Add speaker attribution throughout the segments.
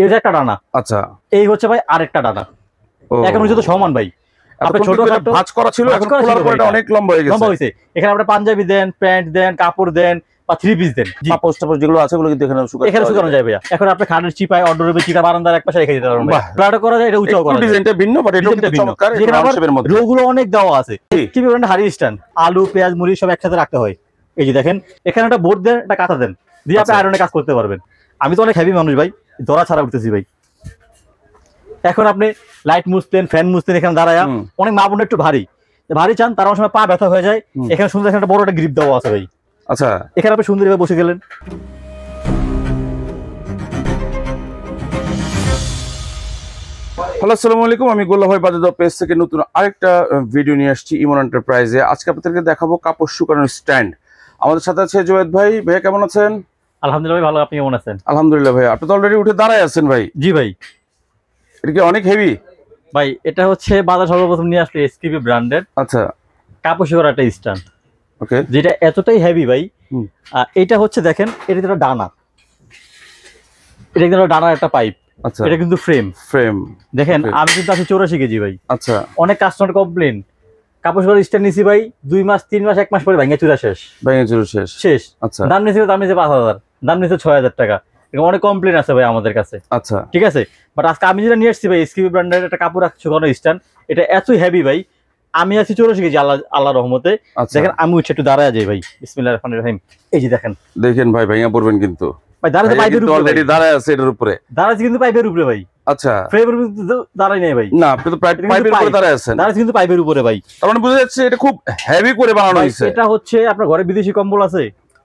Speaker 1: এই যে একটা ডানা।
Speaker 2: আচ্ছা,
Speaker 1: এই হচ্ছে ভাই আরেকটা ডানা। এখন হচ্ছে তো সমান ভাই।
Speaker 2: আপনি ছোট ভাঁজ করা ছিল, এখন খোলার পরে এটা অনেক লম্বা হয়ে গেছে।
Speaker 1: লম্বা হইছে। এখানে আপনি পাঞ্জাবি দেন, প্যান্ট দেন, কাপড় দেন বা থ্রি পিস দেন,
Speaker 2: পাপোশ টাপোশ যেগুলো আছে ওগুলো কিন্তু এখানে
Speaker 1: শুকানো যায় ভাইয়া। এখন আপনি খাটের চিপায় অর্ডার চিটা বারান্দার এক পাশে রেখে দিতে পারবেন ভাই। ফ্ল্যাটও করা যায়, এটা উঁচাও করা যায়।
Speaker 2: ডিজাইনটা ভিন্ন বাট এটা কিন্তু চমৎকার।
Speaker 1: এখানে আবার রোগুলো অনেক দেওয়া আছে। কি বলেন, হাড়ি স্ট্যান্ড, আলু পেঁয়াজ মুড়ি সব একসাথে রাখতে হয়। এই যে দেখেন, এখানে একটা বোর্ড দেন, একটা কাঁথা দেন, দিয়ে আপনি আয়রনে কাজ করতে পারবেন। আমি তো অনেক হেভি মানুষ ভাই, ধরা ছাড়া উঠতেছি ভাই। এখন আপনি লাইট মুছতেন, ফ্যান মুছতেন, এখানে দাঁড়ায় অনেক মা বোনের একটু ভারী চান, তার অনেক সময় পা ব্যথা হয়ে যায়। এখানে সুন্দর একটা বড় একটা গ্রিপ দেওয়া আছে ভাই।
Speaker 2: আচ্ছা,
Speaker 1: এখানে আপনি সুন্দরভাবে বসে গেলেন।
Speaker 2: হ্যালো, আসসালামু আলাইকুম। আমি গোল্লা ভাই বাজার পেজ থেকে নতুন আরেকটা ভিডিও নিয়ে আসছি ইমন এন্টারপ্রাইজে। আজকে আপনাদেরকে দেখাবো কাপড় শুকানোর স্ট্যান্ড। আমাদের সাথে আছে জুয়েদ ভাই। ভাইয়া কেমন আছেন?
Speaker 1: আলহামদুলিল্লাহ ভালো, আপনি কেমন আছেন?
Speaker 2: আলহামদুলিল্লাহ ভাই। আপনি তো অলরেডি উঠে দাঁড়ায় আছেন ভাই।
Speaker 1: জি ভাই।
Speaker 2: এটা কি অনেক হেভি
Speaker 1: ভাই? এটা হচ্ছে বাজার সর্বপ্রথম নিয়ে আসলে এসকিপি ব্র্যান্ডের
Speaker 2: আচ্ছা
Speaker 1: কাপড় শুকানোর একটা স্ট্যান্ড।
Speaker 2: ওকে,
Speaker 1: যেটা এতটাই হেভি ভাই। এটা হচ্ছে দেখেন, এটা একটা ডানা, এটা কিন্তু ডানার একটা পাইপ।
Speaker 2: আচ্ছা,
Speaker 1: এটা কিন্তু ফ্রেম দেখেন। আমি কিন্তু আছি 84 কেজি ভাই।
Speaker 2: আচ্ছা,
Speaker 1: অনেক কাস্টমার কমপ্লেন, কাপড় শুকানোর স্ট্যান্ড নিছি ভাই 2 মাস 3 মাস 1 মাস পরে ভাঙে চুরা শেষ। আচ্ছা, দাম নিয়েছে 5000, দাম নিয়েছে 6000 টাকা। এরকম অনেক কমপ্লেন আছে ভাই আমাদের কাছে।
Speaker 2: আচ্ছা,
Speaker 1: ঠিক আছে, বাট আজকে আমি যেটা নিয়ে এসেছি ভাই, এসকিপি ব্র্যান্ডের একটা কাপড় শুকানোর স্ট্যান্ড। এটা এত হেভি ভাই। আমি আছি 84 কেজি আল্লাহ রহমতে। দেখেন আমি উঠে একটু দাঁড়ায় যাই ভাই। বিসমিল্লাহির রহমানির রহিম। এই যে দেখেন
Speaker 2: ভাই ভাঙা পড়বেন কিন্তু
Speaker 1: ভাই। দাঁড়াতে পাইপের উপরে
Speaker 2: অলরেডি দাঁড়ায় আছে, এটার উপরে
Speaker 1: দাঁড়াচ্ছে কিন্তু পাইপের উপরে ভাই।
Speaker 2: আচ্ছা,
Speaker 1: ফ্রেমের উপরে দাঁড়াই নাই ভাই।
Speaker 2: না, আপনি তো পাইপের উপরে দাঁড়ায় আছেন।
Speaker 1: দাঁড়াচ্ছে কিন্তু পাইপের উপরে ভাই।
Speaker 2: তার মানে বোঝা যাচ্ছে এটা খুব হেভি করে বানানো হয়েছে।
Speaker 1: এটা হচ্ছে আপনার ঘরে বিদেশি কম্বল আছে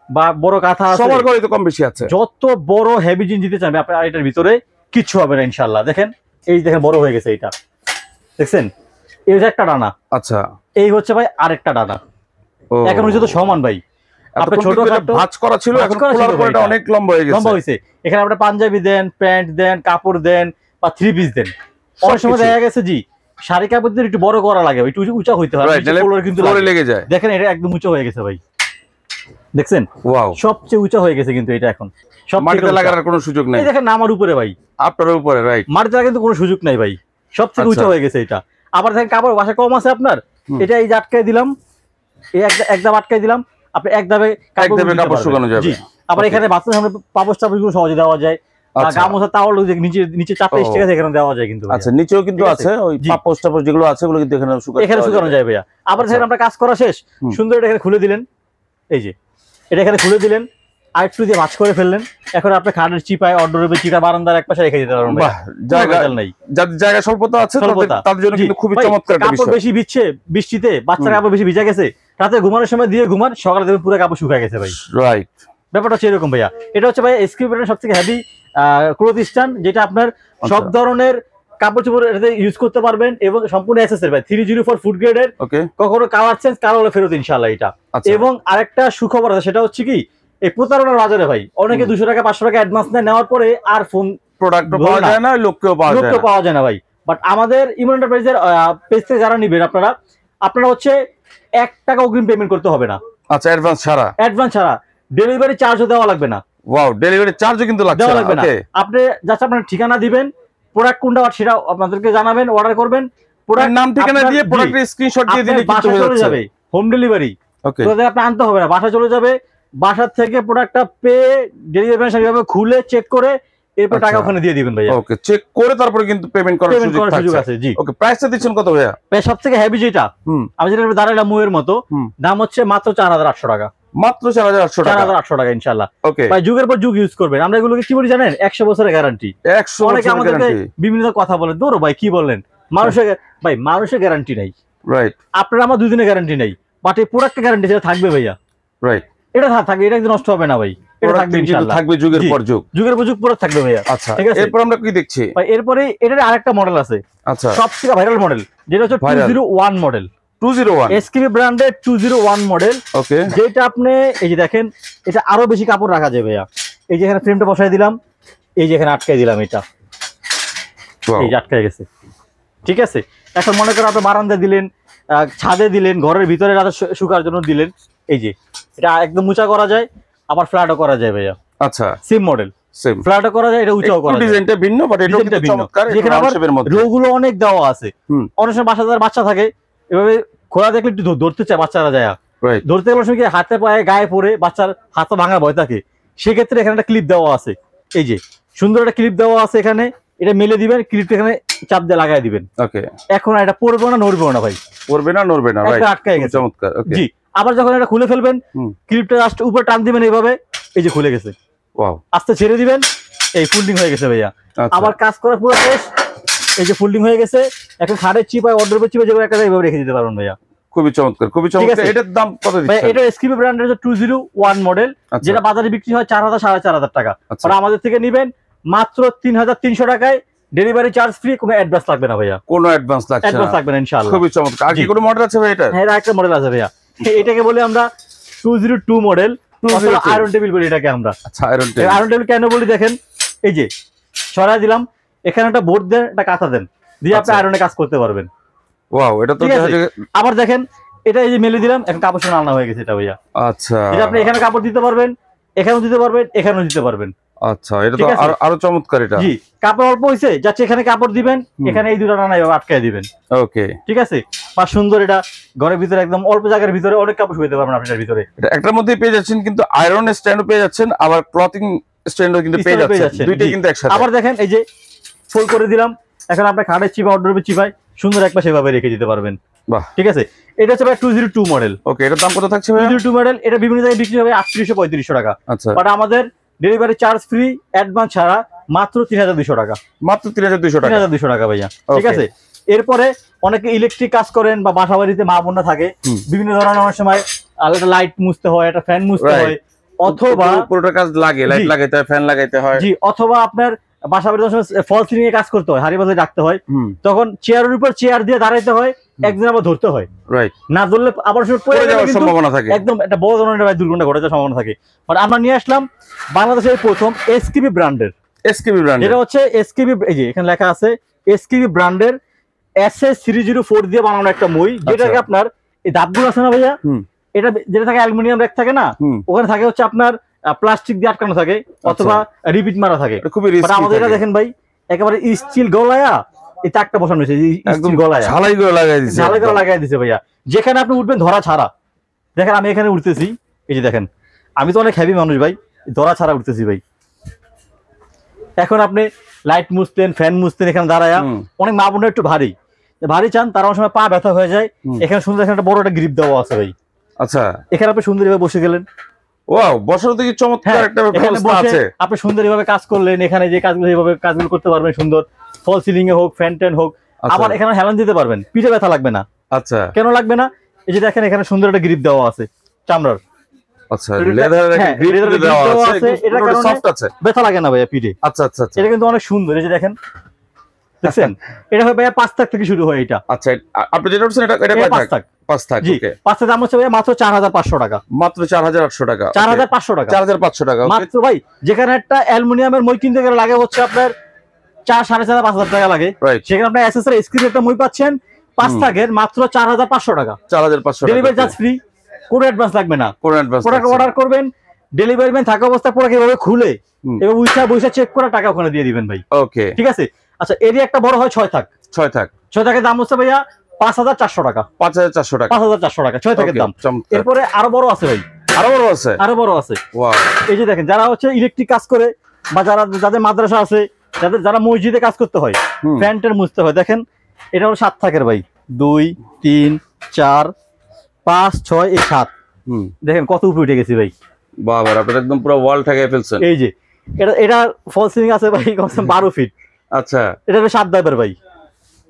Speaker 1: বা বড় কাঁথা আছে,
Speaker 2: সবার ঘরে তো কম বেশি আছে।
Speaker 1: যত বড় হেভি জিনিস দিতে চান আপনার এটার ভিতরে কিচ্ছু হবে না ইনশাআল্লাহ। দেখেন, এই দেখেন বড় হয়ে গেছে এটা, দেখছেন? এই যে একটা ডানা।
Speaker 2: আচ্ছা,
Speaker 1: এই হচ্ছে ভাই আরেকটা ডানা। এখন হচ্ছে তো সমান ভাই। আপনি ছোট
Speaker 2: ভাঁজ করা ছিল, এখন খোলার পরে এটা অনেক লম্বা হয়ে গেছে।
Speaker 1: এখানে আপনি পাঞ্জাবি দেন, প্যান্ট দেন, কাপড় দেন বা থ্রি পিস দেন। অনেক সময় দেখা গেছে জি শাড়ি কাপড় দিয়ে একটু বড় করা লাগে, একটু উঁচা হইতে হয়, কিন্তু লেগে যায়। দেখেন এটা একদম উঁচা হয়ে গেছে ভাই, দেখছেন? ওয়াও, সবচেয়ে উঁচা হয়ে গেছে কিন্তু এটা এখন। সব
Speaker 2: মাটিতে লাগার কোনো সুযোগ নাই।
Speaker 1: দেখেন আমার উপরে ভাই,
Speaker 2: আপনার উপরে, রাইট।
Speaker 1: মাটিতে লাগার কিন্তু কোনো সুযোগ নাই ভাই, সবচেয়ে উঁচা হয়ে গেছে এটা। আবার দেখেন কাপড় বাসা কম আছে আপনার, এটা এই যে আটকাই দিলাম, এই এক ধাপ আটকাই দিলাম, আপনি এক ধাপে কাপড় শুকানো যাবে। আবার এখানে বাচ্চাদের সামনে পাপোশ টাপোশ গুলো সহজে দেওয়া যায়। গামছা তাওয়াল নিচে চাপে স্টিক আছে, এখানে দেওয়া যায় কিন্তু। আচ্ছা,
Speaker 2: নিচেও কিন্তু আছে ওই পাপোশ টাপোশ যেগুলো আছে ওগুলো কিন্তু এখানে
Speaker 1: শুকানো যায় ভাইয়া। আবার দেখেন আমরা কাজ করা শেষ, সুন্দর এটা এখানে খুলে দিলেন। এই যে এটা এখানে খুলে দিলেন, আরেকটু দিয়ে ভাঁজ করে ফেললেন। এখন আপনি খাটের চিপায় অর্ডার চিটা বারান্দার এক পাশে রেখে দিতে পারবেন।
Speaker 2: জায়গা স্বল্পতা আছে তাদের জন্য কিন্তু খুবই চমৎকার একটা বিষয়।
Speaker 1: কাপড় বেশি ভিজছে, বৃষ্টিতে বাচ্চার কাপড় বেশি ভিজা গেছে, রাতে ঘুমানোর সময় দিয়ে ঘুমান, সকালে দেখবেন পুরো কাপড় শুকায় গেছে ভাই।
Speaker 2: রাইট,
Speaker 1: ব্যাপারটা হচ্ছে এরকম ভাইয়া। এটা হচ্ছে ভাই এসকিপি ব্র্যান্ডের সবথেকে হেভি ক্লথ স্ট্যান্ড, যেটা আপনার সব ধরনের কাপড় চোপড় এটাতে ইউজ করতে পারবেন এবং সম্পূর্ণ এসএসএর ভাই 304 ফুড গ্রেডের। কখনো কালার চেঞ্জ কালার হলে ফেরত ইনশাআল্লাহ এটা। এবং আরেকটা সুখবর আছে, সেটা হচ্ছে কি, এই প্রতারণার বাজারে ভাই অনেকে 200 টাকা 500 টাকা অ্যাডভান্স নেওয়ার পরে আর ফোন
Speaker 2: প্রোডাক্ট পাওয়া যায় না, লোককেও
Speaker 1: পাওয়া যায় না ভাই। বাট আমাদের ইমন এন্টারপ্রাইজের পেজ থেকে যারা নিবেন আপনারা হচ্ছে 1 টাকা অগ্রিম পেমেন্ট করতে হবে না।
Speaker 2: আচ্ছা, অ্যাডভান্স ছাড়া
Speaker 1: ডেলিভারি চার্জও দেওয়া লাগবে না।
Speaker 2: ওয়াও, ডেলিভারি চার্জও কিন্তু লাগবে না।
Speaker 1: আপনি জাস্ট আপনার ঠিকানা দিবেন, প্রোডাক্ট কোনটা সেটা আপনাদেরকে জানাবেন, অর্ডার করবেন, প্রোডাক্ট
Speaker 2: নাম ঠিকানা দিয়ে প্রোডাক্টের স্ক্রিনশট দিয়ে দিলে কিন্তু
Speaker 1: চলে যাবে। হোম ডেলিভারি,
Speaker 2: ওকে,
Speaker 1: তো আপনি আনতে হবে না, বাসা চলে যাবে। বাসার থেকে প্রোডাক্টটা পেয়ে ডেলিভারি ম্যান খুলে চেক করে এরপর টাকা ওখানে দিয়ে দিবেন ভাইয়া।
Speaker 2: ওকে, চেক করে তারপরে কিন্তু পেমেন্ট করার সুযোগ আছে। জি, ওকে। প্রাইসটা দিচ্ছেন কত ভাইয়া?
Speaker 1: ভাই সবথেকে হেভি যেটা আমি যেটা দাঁড়াইলাম মুয়ের মতো, দাম হচ্ছে মাত্র 4800 টাকা।
Speaker 2: মাত্র 4800 টাকা
Speaker 1: ইনশাআল্লাহ।
Speaker 2: ওকে
Speaker 1: ভাই যুগের পর যুগ ইউজ করবেন। আমরা এগুলোকে কি বলি জানেন? 100 বছরের গ্যারান্টি।
Speaker 2: 100 বছরের
Speaker 1: আমাদেরকে বিভিন্ন কথা বলে, দৌড়ো ভাই কি বললেন, মানুষের গ্যারান্টি নাই,
Speaker 2: রাইট।
Speaker 1: আপনার আমার 2 দিনের গ্যারান্টি নাই, বাট এই প্রোডাক্টের গ্যারান্টি যেটা থাকবে ভাইয়া,
Speaker 2: রাইট,
Speaker 1: এটা থাকবে, এটা একদম নষ্ট হবে না ভাই। এটা থাকবে ইনশাআল্লাহ, থাকবে
Speaker 2: যুগের পর যুগ
Speaker 1: পুরো থাকবে ভাইয়া।
Speaker 2: আচ্ছা, ঠিক আছে। এরপর আমরা কি দেখছি
Speaker 1: ভাই? এরপরে এটার আরেকটা মডেল আছে, আচ্ছা, সবথেকে ভাইরাল মডেল, যেটা হচ্ছে 201 মডেল।
Speaker 2: 201
Speaker 1: এসকিপি ব্র্যান্ডের 201 মডেল।
Speaker 2: ওকে,
Speaker 1: যেটা আপনি এই যে দেখেন, এটা আরো বেশি কাপড় রাখা যাবে ভাইয়া। এই যে এখানে ফ্রেমটা বসাই দিলাম, এই যে এখানে আটকাই দিলাম, এটা এই যে আটকাই গেছে, ঠিক আছে। এখন মনে করেন আপনি বারান্দায় দিলেন, ছাদে দিলেন, ঘরের ভিতরে রাতে শুকার জন্য দিলেন। এই যে এটা একদম উঁচা করা যায়, আবার ফ্ল্যাটও করা যায় ভাইয়া।
Speaker 2: আচ্ছা,
Speaker 1: সিম মডেল
Speaker 2: সেম
Speaker 1: ফ্ল্যাটও করা যায়, এটা উঁচাও করা যায়।
Speaker 2: ডিজাইনটা ভিন্ন, বাট এটা
Speaker 1: ডিজাইনটা
Speaker 2: কিন্তু
Speaker 1: ভিন্ন।
Speaker 2: চমৎকার।
Speaker 1: যেখানে আবার
Speaker 2: শেপের মধ্যে
Speaker 1: রোগুলো অনেক দেওয়া আছে। অনেক সময় বাচ্চা থাকে, এভাবে খোলা দেখলে একটু ধরতে চায় বাচ্চারা, যায়
Speaker 2: রাইট,
Speaker 1: ধরতে গেলে সময় কি হাতে পায়ে গায়ে পড়ে বাচ্চার হাত ভাঙার ভয় থাকে। সেক্ষেত্রে এখানে একটা ক্লিপ দেওয়া আছে, এই যে সুন্দর একটা ক্লিপ দেওয়া আছে এখানে, এটা মেলে দিবেন, ক্লিপটা এখানে চাপ দিয়ে লাগাই দিবেন।
Speaker 2: ওকে,
Speaker 1: এখন এটা পড়বে না, নড়বে না ভাই,
Speaker 2: পড়বে না নড়বে না, রাইট,
Speaker 1: আটকায় গেছে।
Speaker 2: চমৎকার। ওকে,
Speaker 1: জি, আবার যখন এটা খুলে ফেলবেন, ক্লিপটা জাস্ট উপরে টান দিবেন এইভাবে, এই যে খুলে গেছে।
Speaker 2: ওয়াও,
Speaker 1: আস্তে ছেড়ে দিবেন, এই ফোল্ডিং হয়ে গেছে ভাইয়া। আবার কাজ করা পুরো শেষ, এই যে ফোল্ডিং হয়ে গেছে। এখন খাটের চিপায় অর্ডারের চিপায় যেগুলো একটা এইভাবে রেখে দিতে পারবেন ভাইয়া।
Speaker 2: খুবই চমৎকার, খুবই চমৎকার। এটার দাম কত দিচ্ছেন?
Speaker 1: এটা এসকেপি ব্র্যান্ডের 201 মডেল, যেটা বাজারে বিক্রি হয় 4000 4500 টাকা। আর আমাদের থেকে নেবেন মাত্র 3300 টাকায়, ডেলিভারি চার্জ ফ্রি, কোনো অ্যাডভান্স লাগবে না ভাইয়া,
Speaker 2: কোনো অ্যাডভান্স
Speaker 1: লাগবে না ইনশাআল্লাহ।
Speaker 2: খুবই চমৎকার। আর কি কোনো মডেল আছে ভাই এটা?
Speaker 1: হ্যাঁ, একটা মডেল আছে ভাইয়া, এটাকে বলি আমরা 202 মডেল, আয়রন টেবিল বলি এটাকে আমরা।
Speaker 2: আচ্ছা, আয়রন
Speaker 1: টেবিল কেন বলি দেখেন, এই যে সরাই দিলাম, এখানে একটা বোর্ড দেন, একটা কাঁথা দেন, দিয়ে আপনি আয়রনে কাজ করতে পারবেন।
Speaker 2: ওয়াও, এটা তো
Speaker 1: আবার দেখেন, এটা এই যে মেলে দিলাম, এখন কাপড় শোনা আলনা হয়ে গেছে এটা ভাইয়া।
Speaker 2: আচ্ছা,
Speaker 1: এটা আপনি এখানে কাপড় দিতে পারবেন, এখানেও দিতে পারবেন, এখানেও দিতে পারবেন।
Speaker 2: আচ্ছা, এটা তো আরো চমৎকার। এটা
Speaker 1: জি, কাপড় অল্প হইছে, যাচ্ছে এখানে কাপড় দিবেন, এখানে এই দুটো রানা এভাবে আটকায় দিবেন।
Speaker 2: ওকে,
Speaker 1: ঠিক আছে, বা সুন্দর, এটা ঘরের ভিতরে একদম অল্প জায়গার ভিতরে অনেক কাপড় শুইতে পারবেন আপনার ভিতরে।
Speaker 2: এটা একটার মধ্যেই পেয়ে যাচ্ছেন, কিন্তু আয়রন স্ট্যান্ডও পেয়ে যাচ্ছেন, আবার ক্লথিং স্ট্যান্ডও কিন্তু পেয়ে যাচ্ছেন, দুইটাই কিন্তু একসাথে।
Speaker 1: আবার দেখেন, এই যে ফোল্ড করে দিলাম, এখন আপনার খাটের চিপা অর্ডারের চিপায় সুন্দর এক পাশে এভাবে রেখে দিতে পারবেন।
Speaker 2: বাহ,
Speaker 1: ঠিক আছে, এটা হচ্ছে 202 মডেল।
Speaker 2: ওকে, এটার দাম কত থাকছে ভাই?
Speaker 1: 202 মডেল, এটা বিভিন্ন জায়গায় বিক্রি হবে 3800 3500 টাকা।
Speaker 2: আচ্ছা,
Speaker 1: বাট আমাদের ডেলিভারি চার্জ ফ্রি, অ্যাডভান্স ছাড়া মাত্র 3200 টাকা।
Speaker 2: মাত্র 3200 টাকা,
Speaker 1: 3200 টাকা ভাইয়া। ঠিক আছে, এরপরে অনেকে ইলেকট্রিক কাজ করেন বা বাসা বাড়িতে মা বোনরা থাকে, বিভিন্ন ধরনের অনেক সময় আলাদা লাইট মুছতে হয়, একটা ফ্যান মুছতে হয়, অথবা
Speaker 2: পুরোটা কাজ লাগে, লাইট লাগাইতে হয়, ফ্যান লাগাইতে হয়।
Speaker 1: জি, অথবা আপনার বাসা বাড়িতে ফল সিলিং এ কাজ করতে হয়, হাড়ি বাজারে রাখতে হয়, তখন চেয়ারের উপর চেয়ার দিয়ে দাঁড়াইতে হয়, একদিন আবার ধরতে হয়, রাইট, না ধরলে আবার পড়ে যাওয়ার সম্ভাবনা থাকে, একদম একটা বড় ধরনের দুর্ঘটনা ঘটে যাওয়ার সম্ভাবনা থাকে। বাট আমরা নিয়ে আসলাম বাংলাদেশের প্রথম এসকেপি ব্র্যান্ডের, যেটা হচ্ছে এসকেপি, এই যে এখানে লেখা আছে এসকেপি ব্র্যান্ডের SS304 দিয়ে বানানো একটা মই, যেটাকে আপনার এই ধাপগুলো আছে না ভাইয়া, এটা যেটা থাকে অ্যালুমিনিয়াম র্যাক থাকে না, ওখানে থাকে হচ্ছে আপনার প্লাস্টিক দিয়ে আটকানো থাকে, অথবা রিপিট মারা থাকে।
Speaker 2: খুবই রিস্কি।
Speaker 1: আমাদের এটা দেখেন ভাই, একেবারে স্টিল গলায়া এই তাকটা বসানো হয়েছে, একদম গলায়া ঝালাই করে লাগাই দিয়েছে ভাইয়া, যেখানে আপনি উঠবেন ধরা ছাড়া। দেখেন আমি এখানে উঠতেছি, এই যে দেখেন, আমি তো অনেক হেভি মানুষ ভাই, ধরা ছাড়া উঠতেছি ভাই। এখন আপনি লাইট মুছতেন, ফ্যান মুছতেন, এখানে দাঁড়ায়া, অনেক মা বোনরা একটু ভারী চান, তারা অনেক সময় পা ব্যথা হয়ে যায়, এখানে সুন্দর এখানে একটা বড় একটা গ্রিপ দেওয়া আছে ভাই।
Speaker 2: আচ্ছা,
Speaker 1: এখানে আপনি সুন্দর ভাবে বসে গেলেন,
Speaker 2: ওয়াও, বসার দিকে চমৎকার একটা ব্যবস্থা আছে।
Speaker 1: আপনি সুন্দর ভাবে কাজ করলেন, এখানে যে কাজগুলো এইভাবে কাজগুলো করতে পারবেন, সুন্দর ফল সিলিং এ হোক, ফ্যান ট্যান হোক। আবার এখানে হেলান দিতে পারবেন, পিঠে ব্যথা লাগবে না। আচ্ছা, কেন লাগবে না? এই যে দেখেন, এখানে সুন্দর একটা গ্রিপ দেওয়া আছে চামড়ার।
Speaker 2: আচ্ছা, লেদারের একটা গ্রিপ দেওয়া আছে, এটা কারণে সফট আছে,
Speaker 1: ব্যথা লাগে না ভাইয়া পিঠে।
Speaker 2: আচ্ছা আচ্ছা,
Speaker 1: এটা কিন্তু অনেক সুন্দর, এই যে দেখেন, দেখছেন, এটা হয় ভাইয়া 5 টাকা থেকে শুরু হয় এটা। আচ্ছা,
Speaker 2: আপনি যেটা বলছেন এটা 5 টাকা। 5 টাকা,
Speaker 1: জি, 5 টাকা দাম হচ্ছে ভাইয়া মাত্র 4500 টাকা,
Speaker 2: মাত্র 4800 টাকা,
Speaker 1: 4500 টাকা,
Speaker 2: 4500 টাকা
Speaker 1: মাত্র ভাই। যেখানে একটা অ্যালুমিনিয়ামের মই কিনতে গেলে লাগে হচ্ছে আপনার 4 4500 5000 টাকা লাগে, সেখানে আপনি এসএস এর স্ক্রিন একটা মই পাচ্ছেন 5 টাকার মাত্র 4500 টাকা, 4500 টাকা, ডেলিভারি চার্জ ফ্রি, কোনো অ্যাডভান্স লাগবে না। প্রোডাক্ট অর্ডার করবেন, ডেলিভারি ম্যান থাকা অবস্থায় প্রোডাক্ট এভাবে খুলে এবং বইসা চেক করে টাকা ওখানে দিয়ে দিবেন ভাই। ওকে, ঠিক আছে। আচ্ছা, এরই একটা বড় হয় 6 থাকের দাম হচ্ছে ভাইয়া 5400 টাকা, 5400 টাকা, 5400 টাকা 6 থাকের দাম। এরপরে আরো বড় আছে ভাই, আরো বড় আছে। ওয়াও, এই যে দেখেন, যারা হচ্ছে ইলেকট্রিক কাজ করে, বা যাদের মাদ্রাসা আছে, যারা মসজিদে কাজ করতে হয়, ফ্যানটার মুছতে হয়, দেখেন এটা হলো 7 থাকের ভাই, 2 3 4 5 6 এই 7। দেখেন কত উপরে উঠে গেছি ভাই,
Speaker 2: বাবা, আপনি একদম পুরো ওয়াল ঠেকাই ফেলছেন।
Speaker 1: এই যে এটা ফল সিলিং আছে ভাই, কমসে কম 12 ফিট। আচ্ছা, এটা হলো 7 ধাপের ভাই।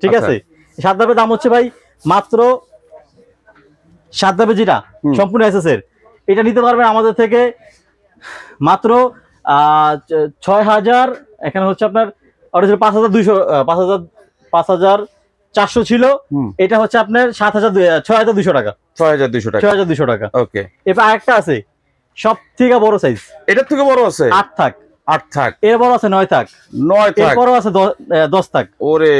Speaker 1: ঠিক আছে, 7 ধাপের দাম হচ্ছে ভাই মাত্র 7 ধাপে, যেটা সম্পূর্ণ এসএস এর, এটা নিতে পারবেন আমাদের থেকে মাত্র 6000। এখানে হচ্ছে আপনার অর্ডার ছিল 5200, 5400 ছিল, এটা হচ্ছে আপনার 6200 টাকা, 6200 টাকা। ওকে, এবার আরেকটা আছে সব থেকে বড় সাইজ, এটার থেকে বড় আছে 8 থাক, এর বড় আছে 9 থাক, এর বড় আছে 10 থাক। ওরে,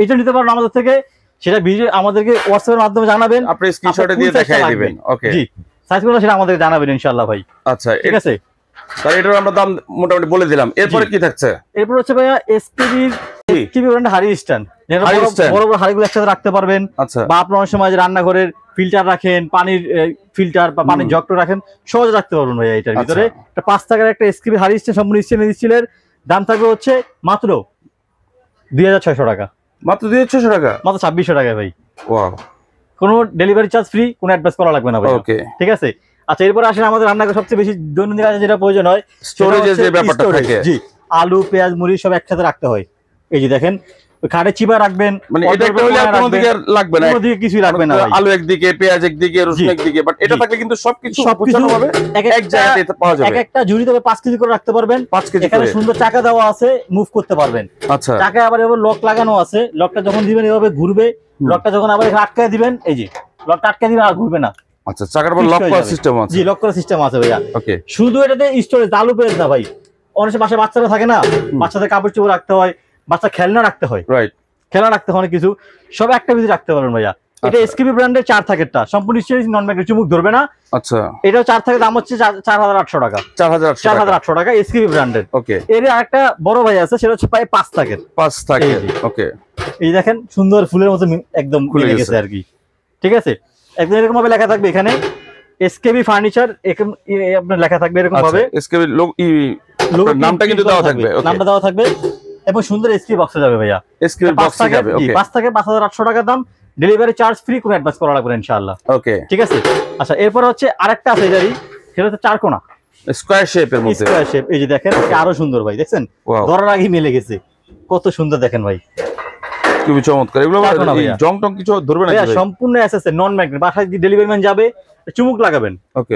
Speaker 1: এটা নিতে পারেন আমাদের থেকে, সেটা ভিডিও আমাদেরকে হোয়াটসঅ্যাপ এর মাধ্যমে জানাবেন, আপনি স্ক্রিনশটে দিয়ে দেখাই দিবেন। ওকে, জি, সাইজগুলো সেটা আমাদেরকে জানাবেন ইনশাআল্লাহ ভাই। আচ্ছা, ঠিক আছে।
Speaker 2: তাহলে এটার আমরা দাম মোটামুটি বলে দিলাম। এরপরে কি থাকছে?
Speaker 1: এরপর হচ্ছে ভাইয়া এসকেবি ব্র্যান্ডের হাড়ি স্ট্যান্ড, বড় বড় হাড়িগুলো একসাথে রাখতে পারবেন।
Speaker 2: আচ্ছা,
Speaker 1: বা আপনার অনেক সময় যে রান্নাঘরের ফিল্টার রাখেন, পানির ফিল্টার বা পানির জগটা রাখেন, সহজে রাখতে পারবেন ভাইয়া। এটার ভিতরে একটা 5 টাকার একটা এসকেবি হাড়ি স্ট্যান্ড, সম্পূর্ণ স্টেনলেস স্টিলের, দাম থাকবে হচ্ছে মাত্র 2600 টাকা।
Speaker 2: মাত্র 2600 টাকা,
Speaker 1: মাত্র 2600 টাকা ভাই।
Speaker 2: ওয়াও,
Speaker 1: কোনো ডেলিভারি চার্জ ফ্রি, কোনো অ্যাডভান্স করা লাগবে না ভাই।
Speaker 2: ওকে,
Speaker 1: ঠিক আছে। আচ্ছা, এরপর আসেন আমাদের রান্নাঘরে সবচেয়ে বেশি দৈনন্দিন কাজে যেটা প্রয়োজন হয়,
Speaker 2: স্টোরেজের যে ব্যাপারটা থাকে।
Speaker 1: জি, আলু পেঁয়াজ মুড়ি সব একসাথে রাখতে হয়। এই যে দেখেন, খাটে চিপা রাখবেন,
Speaker 2: মানে এটা একটা হলে আর কোনো দিকে লাগবে না,
Speaker 1: কোনো দিকে কিছুই লাগবে না ভাই।
Speaker 2: আলু একদিকে, পেঁয়াজ একদিকে, রসুন একদিকে, বাট এটা থাকলে কিন্তু সবকিছু হবে এক জায়গাতে পাওয়া যাবে।
Speaker 1: এক একটা ঝুড়ি তবে 5 কেজি করে রাখতে পারবেন।
Speaker 2: 5 কেজি
Speaker 1: এখানে সুন্দর চাকা দেওয়া আছে, মুভ করতে পারবেন।
Speaker 2: আচ্ছা,
Speaker 1: চাকায় আবার এভাবে লক লাগানো আছে, লকটা যখন দিবেন এভাবে ঘুরবে, লকটা যখন আবার এখানে আটকায় দিবেন, এই যে লকটা আটকায় দিবেন আর ঘুরবে না।
Speaker 2: আচ্ছা, চাকার উপর লক করার সিস্টেম আছে।
Speaker 1: জি, লক করার সিস্টেম আছে ভাইয়া।
Speaker 2: ওকে,
Speaker 1: শুধু এটাতে স্টোরেজ, আলু পেঁয়াজ না ভাই, অনেক বাসায় বাচ্চারা থাকে না, বাচ্চাদের কাপড় চোপড় রাখতে হয়, বাচ্চা খেলনা রাখতে হয়, রাইট, খেলনা রাখতে হয় অনেক কিছু, সব একটা ভিতরে রাখতে পারবেন ভাইয়া। এটা এসকেবি ব্র্যান্ডের 4 থাকেরটা, সম্পূর্ণ স্টেনলেস, নন ম্যাগনেট, চুমুক ধরবে না।
Speaker 2: আচ্ছা,
Speaker 1: এটা 4 থাকের দাম হচ্ছে 4800 টাকা। 4800 টাকা এসকেবি ব্র্যান্ডের। ওকে, এর আরেকটা বড় ভাই আছে, সেটা হচ্ছে প্রায় 5 থাকের।
Speaker 2: 5 থাকের, ওকে।
Speaker 1: এই দেখেন, সুন্দর ফুলের মতো একদম মিলে গেছে আর কি। ঠিক আছে, একদম এরকম ভাবে লেখা থাকবে এখানে এসকেবি ফার্নিচার, আপনার লেখা থাকবে এরকম ভাবে।
Speaker 2: এসকেবি নামটা কিন্তু দেওয়া থাকবে,
Speaker 1: নামটা দেওয়া থাকবে, এবং সুন্দর এসকেবি বক্সে যাবে ভাইয়া। এসকেবি বক্সে যাবে, ওকে। 5 থেকে 5800 টাকা দাম, ডেলিভারি চার্জ ফ্রি, কোনো অ্যাডভান্স করা লাগবে না ইনশাআল্লাহ। ওকে, ঠিক আছে। আচ্ছা, এরপর হচ্ছে আরেকটা আছে এটারই, সেটা হচ্ছে 4 কোণা
Speaker 2: স্কয়ার শেপের মধ্যে।
Speaker 1: স্কয়ার শেপ, এই যে দেখেন, আরো সুন্দর ভাই, দেখছেন ধরার আগে মিলে গেছে, কত সুন্দর দেখেন ভাই,
Speaker 2: খুবই চমৎকার। এগুলো জং টং কিছু ধরবে না
Speaker 1: ভাইয়া? সম্পূর্ণ এসএস নন ম্যাগনেট, বাসায় যদি ডেলিভারি ম্যান যাবে চুমুক লাগাবেন,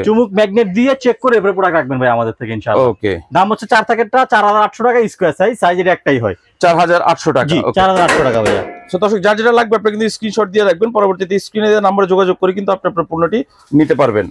Speaker 1: চুমুক ম্যাগনেট দিয়ে চেক করে এরপর প্রোডাক্ট রাখবেন ভাই আমাদের থেকে ইনশাআল্লাহ। ওকে, দাম হচ্ছে 4 থাকেরটা 4800 টাকা স্কয়ার সাইজ, সাইজের একটাই হয়
Speaker 2: 4800 টাকা।
Speaker 1: জি, 4800 টাকা ভাইয়া।
Speaker 2: সো দর্শক, যার যেটা লাগবে আপনি কিন্তু স্ক্রিনশট দিয়ে রাখবেন, পরবর্তীতে স্ক্রিনে দেওয়া নম্বরে যোগাযোগ করে কিন্তু আপনি আপনার পণ্যটি নিতে পারবেন।